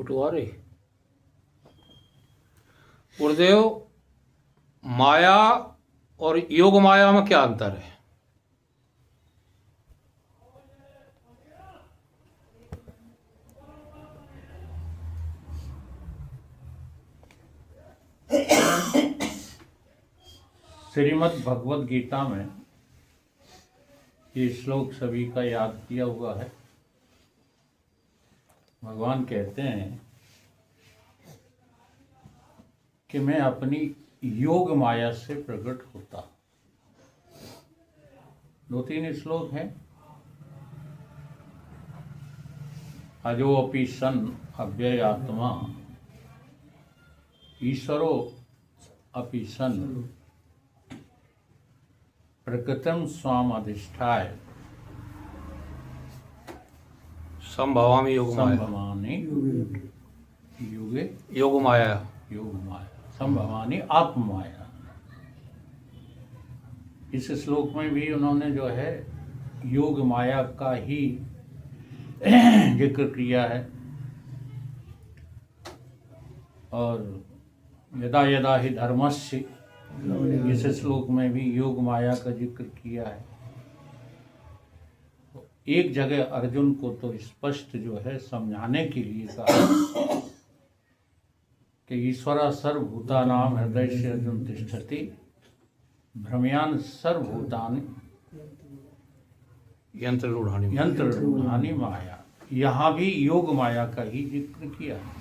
Photo आ रही। गुरुदेव, माया और योग माया में क्या अंतर है? श्रीमद् भगवद गीता में ये श्लोक सभी का याद किया हुआ है। भगवान कहते हैं कि मैं अपनी योग माया से प्रकट होता। 2-3 श्लोक हैं। अजो अपि सन अव्ययात्मा ईश्वरो अपि सन प्रकृतिम स्वाम अधिष्ठाय संभवामि योग माया। संभवानि युगे योग माया। योग माया संभवानी आत्म माया। इस श्लोक में भी उन्होंने जो है योग माया का ही जिक्र किया है। और यदा यदा ही धर्मस्य, इस श्लोक में भी योग माया का जिक्र किया है। तो एक जगह अर्जुन को तो स्पष्ट जो है समझाने के लिए कहा कि ईश्वरा सर्वभूतानां हृदयस्य अर्जुन तिष्ठति भ्रमयान सर्वभूतानि यंत्र रूढ़ानि माया। यहाँ भी योग माया का ही जिक्र किया है।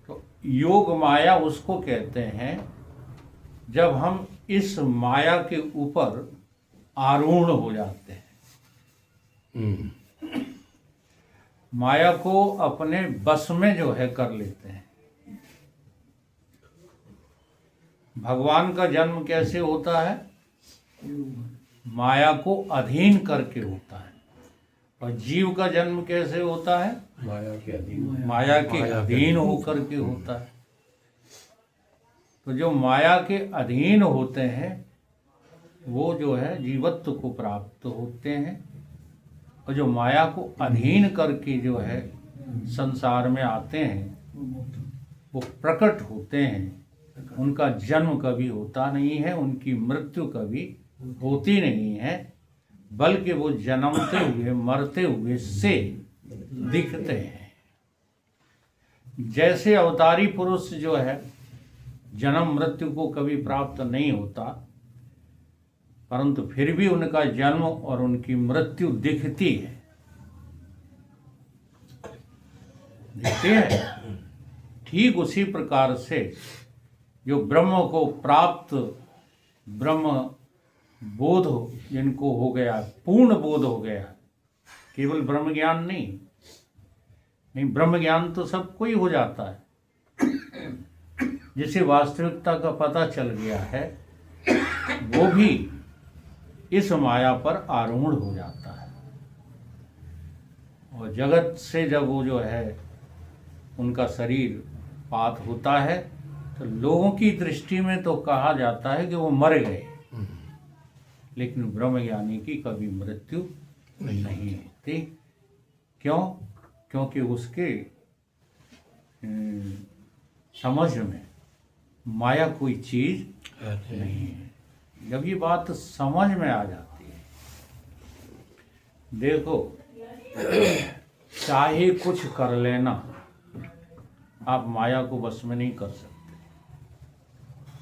तो योग माया उसको कहते हैं जब हम इस माया के ऊपर आरूढ़ हो जाते हैं, माया को अपने बस में जो है कर लेते हैं। भगवान का जन्म कैसे होता है? माया को अधीन करके होता है। और जीव का जन्म कैसे होता है? माया के अधीन होकर के होता है। तो जो माया के अधीन होते हैं वो जो है जीवत्व को प्राप्त होते हैं। और जो माया को अधीन करके जो है संसार में आते हैं वो प्रकट होते हैं। उनका जन्म कभी होता नहीं है, उनकी मृत्यु कभी होती नहीं है, बल्कि वो जन्मते हुए मरते हुए से दिखते हैं। जैसे अवतारी पुरुष जो है जन्म मृत्यु को कभी प्राप्त नहीं होता, परंतु फिर भी उनका जन्म और उनकी मृत्यु दिखती है। ठीक उसी प्रकार से जो ब्रह्म को प्राप्त, ब्रह्म बोध जिनको हो गया, पूर्ण बोध हो गया, केवल ब्रह्म ज्ञान नहीं, ब्रह्म ज्ञान तो सबको ही हो जाता है। जिसे वास्तविकता का पता चल गया है वो भी इस माया पर आरूढ़ हो जाता है। और जगत से जब वो जो है उनका शरीर पात होता है तो लोगों की दृष्टि में तो कहा जाता है कि वो मर गए, लेकिन ब्रह्मज्ञानी की कभी मृत्यु नहीं होती। क्यों? क्योंकि उसके समझ में माया कोई चीज नहीं है। जब ये बात समझ में आ जाती है, देखो चाहे कुछ कर लेना, आप माया को बस में नहीं कर सकते।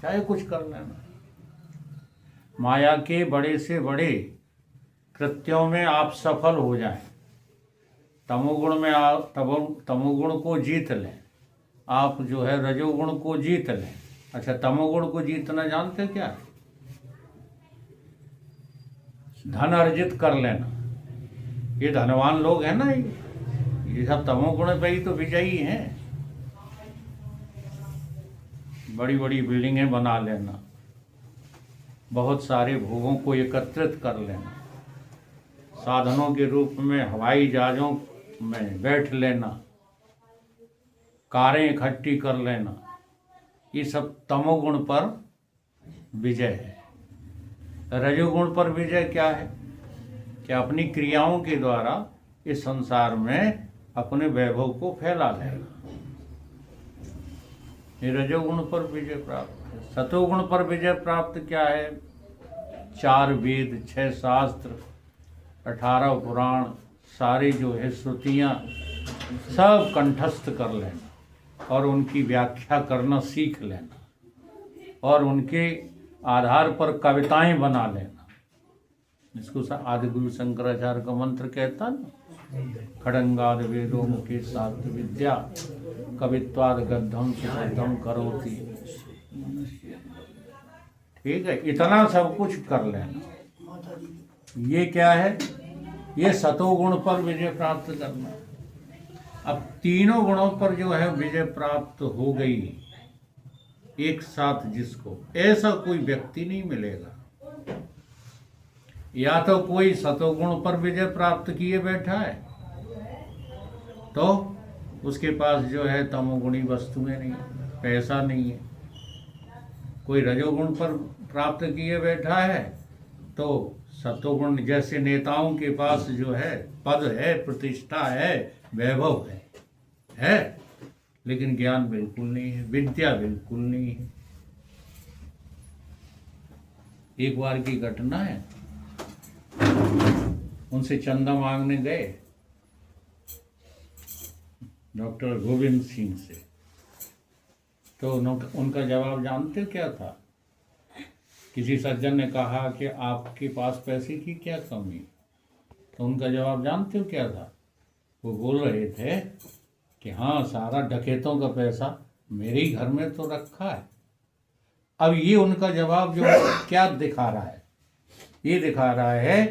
चाहे कुछ कर लेना, माया के बड़े से बड़े कृत्यों में आप सफल हो जाएं, तमोगुण में आप तमोगुण को जीत लें, आप जो है रजोगुण को जीत लें। अच्छा, तमोगुण को जीतना जानते क्या है? धन अर्जित कर लेना। ये धनवान लोग हैं ना, ये सब तमोगुण पे ही तो विजयी हैं। बड़ी बड़ी बिल्डिंगें बना लेना, बहुत सारे भोगों को एकत्रित कर लेना, साधनों के रूप में हवाई जहाज़ों में बैठ लेना, कारें इकट्ठी कर लेना, ये सब तमोगुण पर विजय है। रजोगुण पर विजय क्या है? कि अपनी क्रियाओं के द्वारा इस संसार में अपने वैभव को फैला लेना। ये रजोगुण पर विजय प्राप्त है। सतोगुण पर विजय प्राप्त क्या है? 4 वेद, 6 शास्त्र, 18 पुराण, सारी जो है श्रुतियाँ सब कंठस्थ कर लेना और उनकी व्याख्या करना सीख लेना और उनके आधार पर कविताएं बना लेना। इसको आदि गुरु शंकराचार्य का मंत्र कहता ना, खड़ंगाद वेदो मुखे शास्त्र विद्या कवित्वाद गद्धम सुगद्धम करोति। ठीक है, इतना सब कुछ कर लेना। ये क्या है? ये सतोगुण पर विजय प्राप्त करना। अब तीनों गुणों पर जो है विजय प्राप्त हो गई एक साथ जिसको, ऐसा कोई व्यक्ति नहीं मिलेगा। या तो कोई सतोगुण पर विजय प्राप्त किए बैठा है तो उसके पास जो है तमोगुणी वस्तुएं नहीं, पैसा नहीं है। कोई रजोगुण पर प्राप्त किए बैठा है तो सतोगुण, जैसे नेताओं के पास जो है पद है, प्रतिष्ठा है, वैभव है, लेकिन ज्ञान बिल्कुल नहीं है, विद्या बिल्कुल नहीं है। एक बार की घटना है, उनसे चंदा मांगने गए डॉक्टर गोविंद सिंह से, तो उनका जवाब जानते हो क्या था? किसी सज्जन ने कहा कि आपके पास पैसे की क्या कमी, तो उनका जवाब जानते हो क्या था? वो बोल रहे थे कि हाँ, सारा डकैतों का पैसा मेरे ही घर में तो रखा है। अब ये उनका जवाब जो है क्या दिखा रहा है? ये दिखा रहा है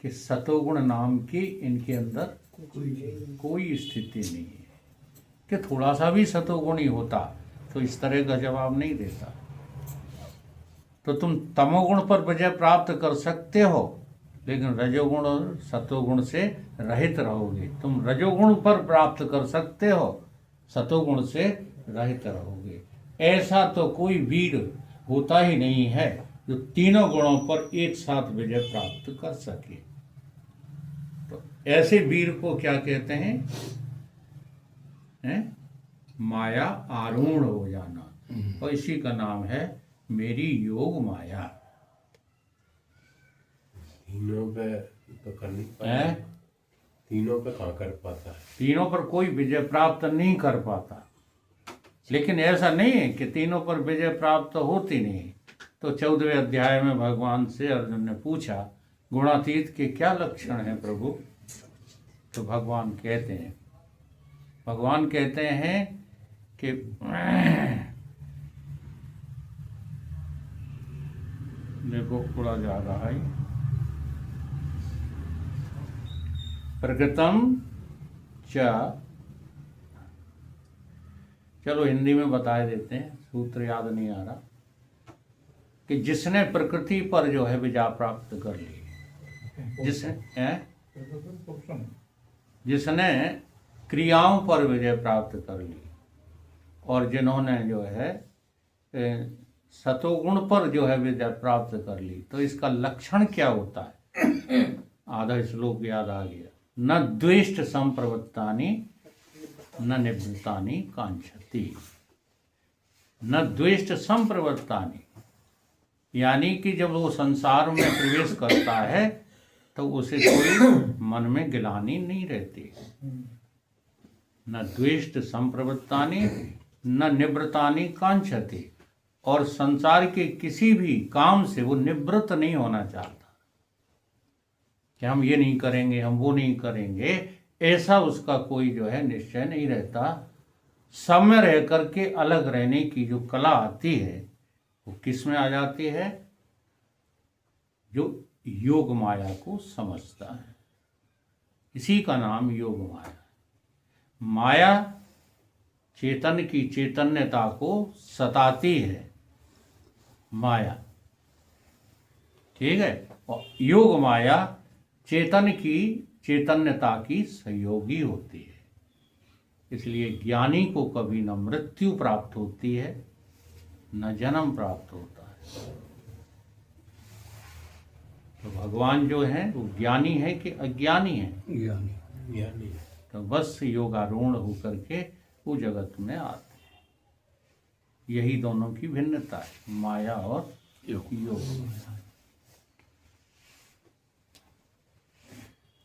कि सतोगुण नाम की इनके अंदर कोई स्थिति नहीं है। कि थोड़ा सा भी सतोगुणी होता तो इस तरह का जवाब नहीं देता। तो तुम तमोगुण पर विजय प्राप्त कर सकते हो, लेकिन रजोगुण और सतोगुण से रहित रहोगे। तुम रजोगुण पर प्राप्त कर सकते हो, सतोगुण से रहित रहोगे। ऐसा तो कोई वीर होता ही नहीं है जो तीनों गुणों पर एक साथ विजय प्राप्त कर सके। तो ऐसे वीर को क्या कहते हैं? माया आरूढ़ हो जाना, और इसी का नाम है मेरी योग माया। तीनों पे तो कर नहीं पाता, तीनों पे कहाँ कर पाता है? तीनों पर कोई विजय प्राप्त नहीं कर पाता। लेकिन ऐसा नहीं है कि तीनों पर विजय प्राप्त होती नहीं। तो 14वें अध्याय में भगवान से अर्जुन ने पूछा, गुणातीत के क्या लक्षण हैं प्रभु? तो भगवान कहते हैं कि देखो उड़ा जा रहा है, प्रकृतम च, चलो हिंदी में बता देते हैं, सूत्र याद नहीं आ रहा, कि जिसने प्रकृति पर जो है विजय प्राप्त कर ली, जिसने क्रियाओं पर विजय प्राप्त कर ली, और जिन्होंने जो है सतोगुण पर जो है विजय प्राप्त कर ली, तो इसका लक्षण क्या होता है? आधा श्लोक याद आ गया। न द्वेष्ट संप्रवृत्तानि न निवृत्तानि कांक्षति। न द्वेष्ट संप्रवृत्तानि, यानी कि जब वो संसार में प्रवेश करता है तो उसे कोई मन में गिलानी नहीं रहती। न द्वेष्ट संप्रवृत्तानि न निवृत्तानि कांक्षति, और संसार के किसी भी काम से वो निवृत्त नहीं होना चाहता कि हम ये नहीं करेंगे, हम वो नहीं करेंगे, ऐसा उसका कोई जो है निश्चय नहीं रहता। सब में रह करके अलग रहने की जो कला आती है वो किस में आ जाती है? जो योग माया को समझता है, इसी का नाम योग माया। माया चेतन की चैतन्यता को सताती है, माया, ठीक है। और योग माया चेतन की चैतन्यता की सहयोगी होती है। इसलिए ज्ञानी को कभी न मृत्यु प्राप्त होती है न जन्म प्राप्त होता है। तो भगवान जो है वो ज्ञानी है कि अज्ञानी है? ज्ञानी। तो बस योगारूढ़ होकर के वो जगत में आते हैं। यही दोनों की भिन्नता है, माया और योग माया।